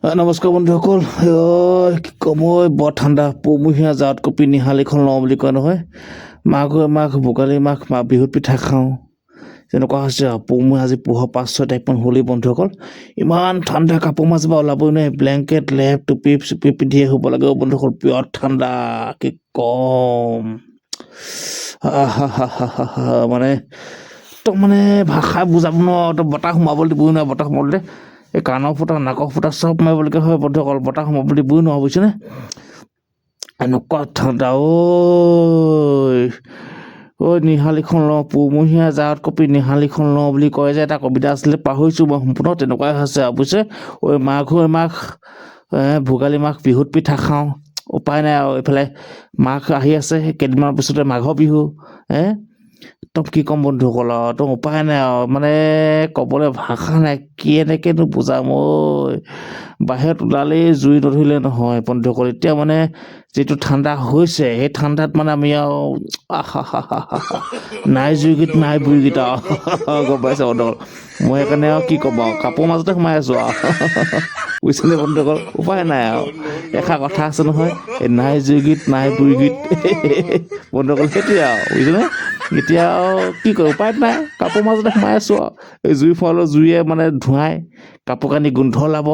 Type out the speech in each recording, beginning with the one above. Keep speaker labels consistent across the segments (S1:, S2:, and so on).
S1: নমস্কাৰ বন্ধুসকল। কি ক'ম, বৰ ঠাণ্ডা। পৌমহীয়া জাৰত কপি নিহালিখন লওঁ বুলি কয় নহয়। মাঘ ভোগালী মাঘ বিহুত পিঠা খাওঁ, তেনেকুৱা হৈছে আৰু। পৌমহীয়া আজি পোহৰ 5-6 তাৰিখমান হ'লেই বন্ধুসকল। ইমান ঠাণ্ডা, কাপোৰ মাজৰ পৰা ওলাবই নোৱাৰি। ব্লেংকেট লেপ টুপি চুপি পিন্ধিয়ে শুব লাগে বন্ধুসকল। বিৰাট ঠাণ্ডা, কি কম। মানে একদম মানে ভাষা বুজাব নোৱাৰো। বতাহ সোমাবলৈ দিবই নোৱাৰে। বতাহ সোমাবলৈ এই কাণৰ ফুটা নাকৰ ফুটা চব মাৰিবলগীয়া হয় বন্ধুসকল। বতাহ সোমাবলৈ দিবই নোৱাৰো, বুজিছেনে? এনেকুৱা ঠাণ্ডা। ঐ নিহালিখন লওঁ, পৌমহীয়া জাৰত কপি নিহালিখন লওঁ বুলি কয় যে এটা কবিতা আছিলে, পাহৰিছোঁ মই সম্পূৰ্ণ। তেনেকুৱাই হৈছে আৰু, বুজিছে? মাঘ ভোগালী মাঘ বিহুত পিঠা খাওঁ, উপায় নাই আৰু। এইফালে মাঘ আহি আছে, কেইদিনমানৰ পিছতে মাঘৰ বিহু। একদম কি ক'ম বন্ধুসকল, আৰু একদম উপায় নাই আৰু। মানে ক'বলৈ ভাষা নাই, কি এনেকৈনো বুজাম। বাহিৰত ওলালেই জুই নধৰিলে নহয় বন্ধুসকল। এতিয়া মানে যিটো ঠাণ্ডা হৈছে, সেই ঠাণ্ডাত মানে আমি আৰু নাই জুইগীত নাই বুইগীত আৰু গম পাইছে বন্ধুসকল। মই সেইকাৰণে আৰু কি ক'ম আৰু, কাপোৰ মাজতে সোমাই আছোঁ আৰু বুজিছেনে বন্ধুসকল। উপায় নাই আৰু। এষাৰ কথা আছে নহয়, এই নাই জুইগীত নাই বুইগীত বন্ধুসকল, সেইটোৱে আৰু, বুজিছেনে? এতিয়া আৰু কি কয়, উপায় নাই, কাপোৰ মাজতে সোমাই আছোঁ আৰু। এই জুই ফুৱালেও জুইয়ে মানে ধোঁৱাই কাপোৰ কানি গোন্ধ ওলাব।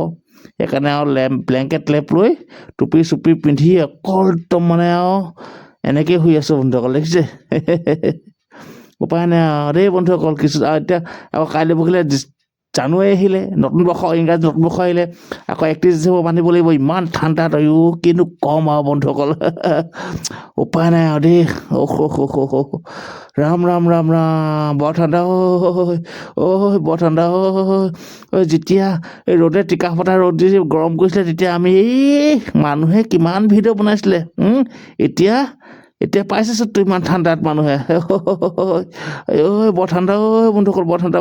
S1: সেইকাৰণে আৰু ব্লেংকেট লেপ লৈ টুপি চুপি পিন্ধি অকল একদম মানে আৰু এনেকেই শুই আছোঁ বন্ধুসকল, দেখিছে? উপায় নাই আৰু দেই বন্ধুসকল। এতিয়া আকৌ কাইলৈ পৰহিলে জানুৱাৰী আহিলে, নতুন বৰ্ষ, ইংৰাজী নতুন বৰ্ষ আহিলে। আকৌ 31 ডিচেম্বৰ বান্ধিব লাগিব। ইমান ঠাণ্ডাত কিনো কম আৰু বন্ধুসকল। উপায় নাই আৰু দেই। ৰাম ৰাম ৰাম ৰাম, বৰ ঠাণ্ডা। বৰ ঠাণ্ডা। যেতিয়া এই ৰ'দে টিকা ফটা ৰ'দ দি গৰম কৰিছিলে, তেতিয়া আমি মানুহে কিমান ভিডিঅ' বনাইছিলে। এতিয়া পাইছে তো ইমান ঠাণ্ডাত মানুহে। বৰ ঠাণ্ডা বন্ধুসকল, বৰ ঠাণ্ডা।